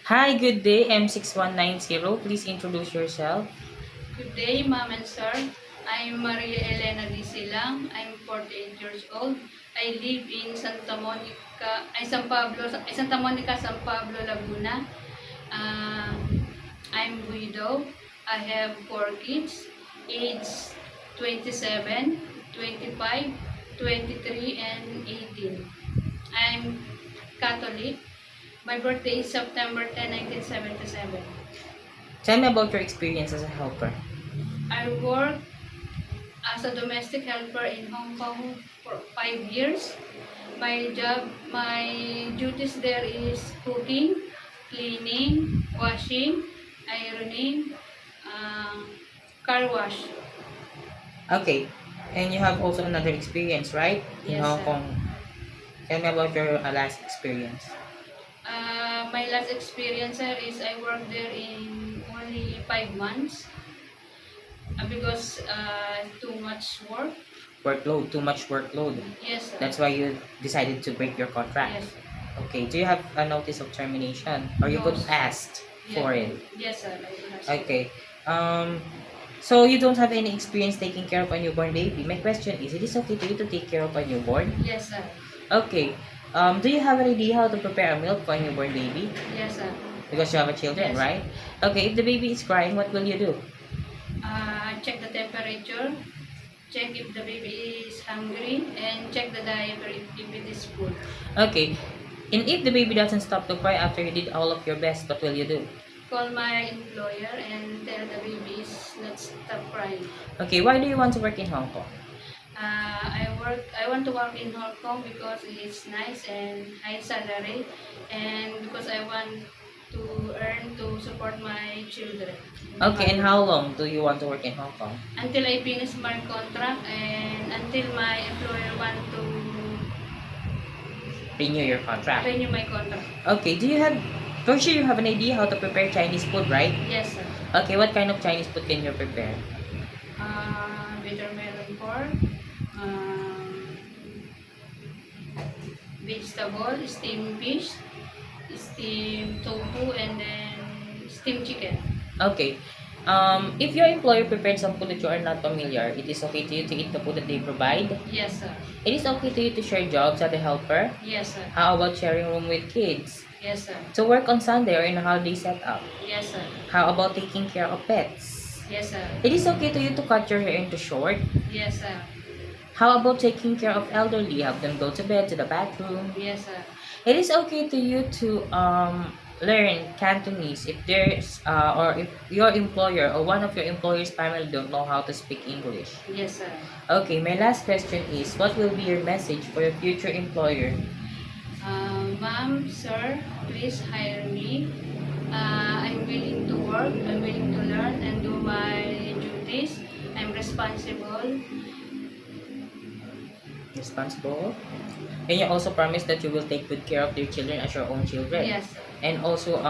Hi, good day, M6190. Please introduce yourself. Good day, Ma'am and Sir. I'm Maria Elena Disilang. I'm 48 years old. I live in Santa Monica, San Pablo, Laguna. Uh, I'm widow. I have 4 kids, age 27, 25, 23, and 18. I'm Catholic. My birthday is September 10, 1977. Tell me about your experience as a helper. I work as a domestic helper in Hong Kong for 5 years. My duties there is cooking, cleaning, washing, ironing, uh, car wash. Okay, and you have also another experience, right? In Yes, Hong sir. Kong. Tell me about your last experience. My last experience, sir, is I worked there in only 5 months because too much work. Workload, too much workload. Yes, sir. That's why you decided to break your contract. Yes. Okay, do you have a notice of termination? Or you No, could sir. ask for Yes, it? yes, sir. I do have Okay. So you don't have any experience taking care of a newborn baby. My question is, it is okay to you to take care of a newborn? Yes, sir. Okay. Do you have an idea how to prepare a milk for a newborn baby? Yes, sir. Because you have a children, Yes. right? Okay, if the baby is crying, what will you do? Check the temperature, check if the baby is hungry, and check the diaper if it is full. Okay. And if the baby doesn't stop to cry after you did all of your best, what will you do? Call my employer and tell the baby is not stop crying. Okay, why do you want to work in Hong Kong? I want to work in Hong Kong because it's nice and high salary, and because I want to earn to support my children. Okay, and how long do you want to work in Hong Kong? Until I finish my contract and until my employer want to Renew your contract. renew my contract. Okay, for sure you have an idea how to prepare Chinese food, right? Yes, sir. Okay, what kind of Chinese food can you prepare? Bitter melon pork, vegetable, steamed fish, steamed tofu, and then steamed chicken. Okay. If your employer prepared some food that you are not familiar, it is okay to you to eat the food that they provide. Yes, sir. It is okay to you to share jobs as a helper. Yes, sir. How about sharing room with kids? Yes, sir. To work on Sunday or in a holiday setup? Yes, sir. How about taking care of pets? Yes, sir. It is okay to you to cut your hair into short. Yes, sir. How about taking care of elderly? Help them go to bed, to the bathroom. Yes, sir. It is okay to you to learn Cantonese if there's or if your employer or one of your employer's family don't know how to speak English. Yes, sir. Okay, my last question is, what will be your message for your future employer? Ma'am, sir, please hire me. I'm willing to work, I'm willing to learn and do my duties. I'm responsible. Responsible? And you also promise that you will take good care of your children as your own children. Yes, sir. And also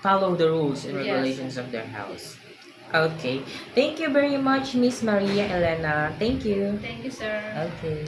follow the rules and Yes. regulations of their house. Okay. Thank you very much, Miss Maria Elena. Thank you. Thank you, sir. Okay.